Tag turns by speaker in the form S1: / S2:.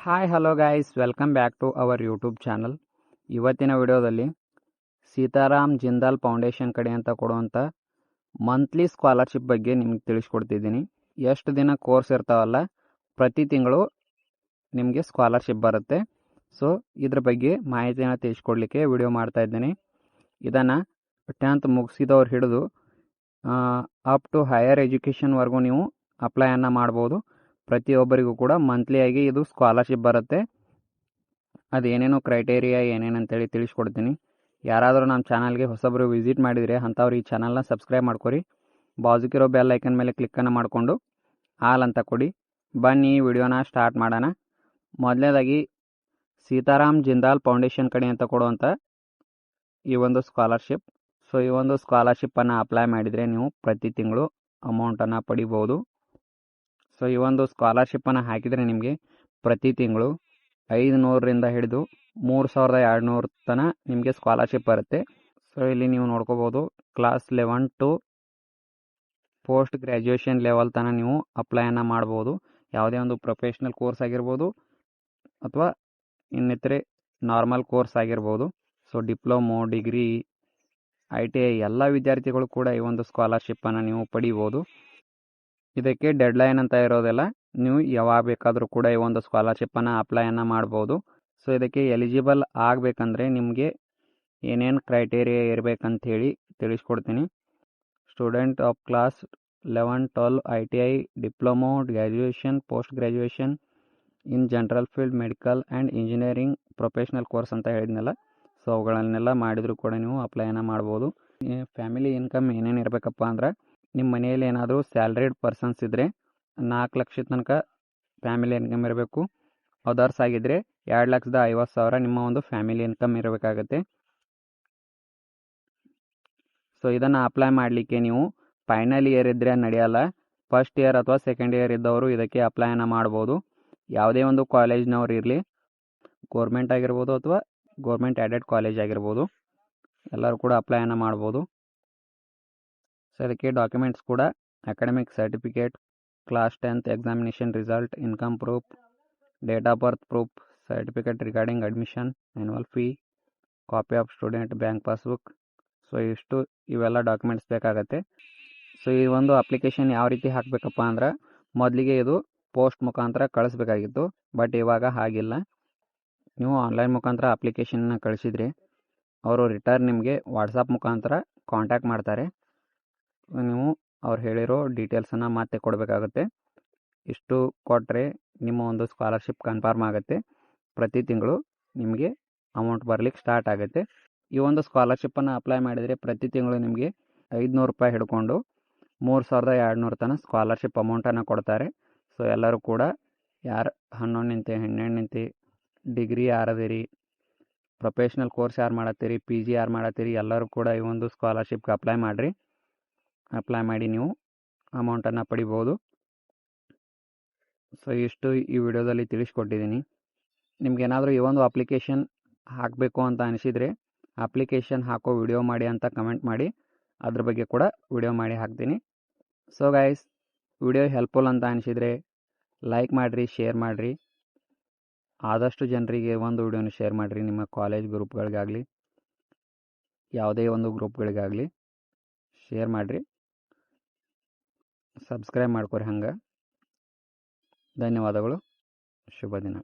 S1: Hi hello guys, welcome back to our YouTube channel. ಇವತ್ತಿನ ವಿಡಿಯೋದಲ್ಲಿ Sitaram Jindal foundation ಕಡೆಯಿಂದ ಕೊಡುವಂಥ ಮಂತ್ಲಿ ಸ್ಕಾಲರ್ಶಿಪ್ ಬಗ್ಗೆ ನಿಮ್ಗೆ ತಿಳಿಸ್ಕೊಡ್ತಿದ್ದೀನಿ. ಎಷ್ಟು ದಿನ ಕೋರ್ಸ್ ಇರ್ತಾವಲ್ಲ, ಪ್ರತಿ ತಿಂಗಳು ನಿಮಗೆ ಸ್ಕಾಲರ್ಶಿಪ್ ಬರುತ್ತೆ. ಸೊ ಇದ್ರ ಬಗ್ಗೆ ಮಾಹಿತಿಯನ್ನು ತಿಳಿಸ್ಕೊಡ್ಲಿಕ್ಕೆ ವಿಡಿಯೋ ಮಾಡ್ತಾ ಇದ್ದೀನಿ. ಇದನ್ನು 10th ಮುಗಿಸಿದವ್ರು ಹಿಡಿದು ಅಪ್ ಟು ಹೈಯರ್ ಎಜುಕೇಷನ್ವರೆಗೂ ನೀವು ಅಪ್ಲೈಯನ್ನು ಮಾಡ್ಬೋದು. ಪ್ರತಿಯೊಬ್ಬರಿಗೂ ಕೂಡ ಮಂತ್ಲಿಯಾಗಿ ಇದು ಸ್ಕಾಲರ್ಶಿಪ್ ಬರುತ್ತೆ. ಅದೇನೇನೋ ಕ್ರೈಟೇರಿಯಾ ಏನೇನಂತೇಳಿ ತಿಳಿಸ್ಕೊಡ್ತೀನಿ. ಯಾರಾದರೂ ನಮ್ಮ ಚಾನಲ್ಗೆ ಹೊಸಬರು ವಿಸಿಟ್ ಮಾಡಿದರೆ ಅಂಥವ್ರು ಈ ಚಾನಲ್ನ ಸಬ್ಸ್ಕ್ರೈಬ್ ಮಾಡ್ಕೊರಿ. ಬಾಜುಕಿರೋ ಬೆಲ್ ಐಕನ್ ಮೇಲೆ ಕ್ಲಿಕ್ಕನ್ನು ಮಾಡಿಕೊಂಡು ಆಲ್ ಅಂತ ಕೊಡಿ. ಬನ್ನಿ ಈ ವಿಡಿಯೋನ ಸ್ಟಾರ್ಟ್ ಮಾಡೋಣ. ಮೊದಲನೇದಾಗಿ ಸೀತಾರಾಮ್ ಜಿಂದಾಲ್ ಫೌಂಡೇಶನ್ ಕಡೆ ಅಂತ ಕೊಡುವಂಥ ಈ ಒಂದು ಸ್ಕಾಲರ್ಶಿಪ್. ಸೊ ಈ ಒಂದು ಸ್ಕಾಲರ್ಶಿಪ್ಪನ್ನು ಅಪ್ಲೈ ಮಾಡಿದರೆ ನೀವು ಪ್ರತಿ ತಿಂಗಳು ಅಮೌಂಟನ್ನು ಪಡಿಬೋದು. ಸೊ ಈ ಒಂದು ಸ್ಕಾಲರ್ಶಿಪ್ಪನ್ನು ಹಾಕಿದರೆ ನಿಮಗೆ ಪ್ರತಿ ತಿಂಗಳು 500ರಿಂದ ಹಿಡಿದು 3200 ತನಕ ನಿಮಗೆ ಸ್ಕಾಲರ್ಶಿಪ್ ಬರುತ್ತೆ. ಸೊ ಇಲ್ಲಿ ನೀವು ನೋಡ್ಕೋಬೋದು, class 11 to post graduation level ತನಕ ನೀವು ಅಪ್ಲೈಯನ್ನು ಮಾಡ್ಬೋದು. ಯಾವುದೇ ಒಂದು ಪ್ರೊಫೆಷ್ನಲ್ ಕೋರ್ಸ್ ಆಗಿರ್ಬೋದು ಅಥವಾ ಇನ್ನಿತರೆ ನಾರ್ಮಲ್ ಕೋರ್ಸ್ ಆಗಿರ್ಬೋದು. ಸೊ ಡಿಪ್ಲೊಮೊ, ಡಿಗ್ರಿ, ITI ಎಲ್ಲ ವಿದ್ಯಾರ್ಥಿಗಳು ಕೂಡ ಈ ಒಂದು ಸ್ಕಾಲರ್ಶಿಪ್ಪನ್ನು ನೀವು ಪಡಿಬೋದು. ಇದಕ್ಕೆ ಡೆಡ್ಲೈನ್ ಅಂತ ಇರೋದಿಲ್ಲ, ನೀವು ಯಾವಾಗ ಬೇಕಾದರೂ ಕೂಡ ಈ ಒಂದು ಸ್ಕಾಲರ್ಶಿಪ್ಪನ್ನು ಅಪ್ಲೈಯನ್ನು ಮಾಡ್ಬೋದು. ಸೊ ಇದಕ್ಕೆ ಎಲಿಜಿಬಲ್ ಆಗಬೇಕಂದ್ರೆ ನಿಮಗೆ ಏನೇನು ಕ್ರೈಟೇರಿಯಾ ಇರಬೇಕಂತ ಹೇಳಿ ತಿಳಿಸ್ಕೊಡ್ತೀನಿ. Student of class 11, 12, ITI, diploma, graduation, post graduation in general field, medical and engineering professional course ಅಂತ ಹೇಳಿದ್ನಲ್ಲ. ಸೊ ಅವುಗಳನ್ನೆಲ್ಲ ಮಾಡಿದರೂ ಕೂಡ ನೀವು ಅಪ್ಲೈಯನ್ನು ಮಾಡ್ಬೋದು. ಫ್ಯಾಮಿಲಿ ಇನ್ಕಮ್ ಏನೇನು ಇರಬೇಕಪ್ಪ ಅಂದ್ರೆ, ನಿಮ್ಮ ಮನೆಯಲ್ಲಿ ಏನಾದರೂ ಸ್ಯಾಲ್ರಿಡ್ ಪರ್ಸನ್ಸ್ ಇದ್ದರೆ 4 ಲಕ್ಷ ತನಕ ಫ್ಯಾಮಿಲಿ ಇನ್ಕಮ್ ಇರಬೇಕು. ಅದರ್ಸ್ ಆಗಿದ್ದರೆ 2,50,000 ನಿಮ್ಮ ಒಂದು ಫ್ಯಾಮಿಲಿ ಇನ್ಕಮ್ ಇರಬೇಕಾಗತ್ತೆ. ಸೊ ಇದನ್ನು ಅಪ್ಲೈ ಮಾಡಲಿಕ್ಕೆ ನೀವು ಫೈನಲ್ ಇಯರ್ ಇದ್ದರೆ ನಡೆಯಲ್ಲ. ಫಸ್ಟ್ ಇಯರ್ ಅಥವಾ ಸೆಕೆಂಡ್ ಇಯರ್ ಇದ್ದವರು ಇದಕ್ಕೆ ಅಪ್ಲೈಯನ್ನು ಮಾಡ್ಬೋದು. ಯಾವುದೇ ಒಂದು ಕಾಲೇಜ್ನವ್ರು ಇರಲಿ, ಗೋರ್ಮೆಂಟ್ ಆಗಿರ್ಬೋದು ಅಥವಾ ಗೋರ್ಮೆಂಟ್ ಆ್ಯಡೆಡ್ ಕಾಲೇಜ್ ಆಗಿರ್ಬೋದು, ಎಲ್ಲರೂ ಕೂಡ ಅಪ್ಲೈಯನ್ನು ಮಾಡ್ಬೋದು. ಸೊ ಇದಕ್ಕೆ ಡಾಕ್ಯುಮೆಂಟ್ಸ್ ಕೂಡ academic certificate, class 10th examination result, income proof, date of birth proof, certificate regarding admission, annual fee, copy of student bank passbook. So ಇವೆಲ್ಲ ಡಾಕ್ಯುಮೆಂಟ್ಸ್ ಬೇಕಾಗತ್ತೆ. ಸೊ ಈ ಒಂದು ಅಪ್ಲಿಕೇಶನ್ ಯಾವ ರೀತಿ ಹಾಕಬೇಕಪ್ಪ ಅಂದ್ರೆ, ಮೊದಲಿಗೆ ಇದು ಪೋಸ್ಟ್ ಮುಖಾಂತರ ಕಳಿಸ್ಬೇಕಾಗಿತ್ತು, ಬಟ್ ಇವಾಗ ಹಾಗಿಲ್ಲ. ನೀವು ಆನ್ಲೈನ್ ಮುಖಾಂತರ ಅಪ್ಲಿಕೇಶನ್ನ ಕಳಿಸಿದರೆ ಅವರು ರಿಟರ್ನ್ ನಿಮಗೆ ವಾಟ್ಸಪ್ ಮುಖಾಂತರ ಕಾಂಟ್ಯಾಕ್ಟ್ ಮಾಡ್ತಾರೆ. ನೀವು ಅವ್ರು ಹೇಳಿರೋ ಡೀಟೇಲ್ಸನ್ನು ಮತ್ತೆ ಕೊಡಬೇಕಾಗುತ್ತೆ. ಇಷ್ಟು ಕೊಟ್ಟರೆ ನಿಮ್ಮ ಒಂದು ಸ್ಕಾಲರ್ಶಿಪ್ ಕನ್ಫರ್ಮ್ ಆಗುತ್ತೆ. ಪ್ರತಿ ತಿಂಗಳು ನಿಮಗೆ ಅಮೌಂಟ್ ಬರಲಿಕ್ಕೆ ಸ್ಟಾರ್ಟ್ ಆಗುತ್ತೆ. ಈ ಒಂದು ಸ್ಕಾಲರ್ಶಿಪ್ಪನ್ನು ಅಪ್ಲೈ ಮಾಡಿದರೆ ಪ್ರತಿ ತಿಂಗಳು ನಿಮಗೆ 500 ರೂಪಾಯಿ ಹಿಡ್ಕೊಂಡು 3,200 ತನಕ ಸ್ಕಾಲರ್ಶಿಪ್ ಅಮೌಂಟನ್ನು ಕೊಡ್ತಾರೆ. ಸೊ ಎಲ್ಲರೂ ಕೂಡ ಯಾರು 11 ನಿಂತೆ 12 ನಿಂತೆ ಡಿಗ್ರಿ ಯಾರದಿರಿ, ಪ್ರೊಫೆಷ್ನಲ್ ಕೋರ್ಸ್ ಯಾರು ಮಾಡತ್ತೀರಿ, PG ಯಾರು ಮಾಡತ್ತೀರಿ, ಎಲ್ಲರೂ ಕೂಡ ಈ ಒಂದು ಸ್ಕಾಲರ್ಶಿಪ್ಗೆ ಅಪ್ಲೈ ಮಾಡಿರಿ. ಅಪ್ಲೈ ಮಾಡಿ ನೀವು ಅಮೌಂಟನ್ನು ಪಡಿಬೋದು. ಸೊ ಇಷ್ಟು ಈ ವಿಡಿಯೋದಲ್ಲಿ ತಿಳಿಸ್ಕೊಟ್ಟಿದ್ದೀನಿ. ನಿಮ್ಗೇನಾದರೂ ಈ ಒಂದು ಅಪ್ಲಿಕೇಶನ್ ಹಾಕಬೇಕು ಅಂತ ಅನಿಸಿದರೆ ಅಪ್ಲಿಕೇಶನ್ ಹಾಕೋ ವಿಡಿಯೋ ಮಾಡಿ ಅಂತ ಕಮೆಂಟ್ ಮಾಡಿ, ಅದ್ರ ಬಗ್ಗೆ ಕೂಡ ವಿಡಿಯೋ ಮಾಡಿ ಹಾಕ್ತೀನಿ. ಸೊ ಗೈಸ್, ವಿಡಿಯೋ ಹೆಲ್ಪ್ಫುಲ್ ಅಂತ ಅನಿಸಿದರೆ ಲೈಕ್ ಮಾಡಿರಿ, ಶೇರ್ ಮಾಡಿರಿ. ಆದಷ್ಟು ಜನರಿಗೆ ಒಂದು ವಿಡಿಯೋನ ಶೇರ್ ಮಾಡಿರಿ, ನಿಮ್ಮ ಕಾಲೇಜ್ ಗ್ರೂಪ್ಗಳಿಗಾಗಲಿ ಯಾವುದೇ ಒಂದು ಗ್ರೂಪ್ಗಳಿಗಾಗಲಿ ಶೇರ್ ಮಾಡಿರಿ. ಸಬ್ಸ್ಕ್ರೈಬ್ ಮಾಡ್ಕೊರಿ ಹಂಗೆ. ಧನ್ಯವಾದಗಳು. ಶುಭ ದಿನ.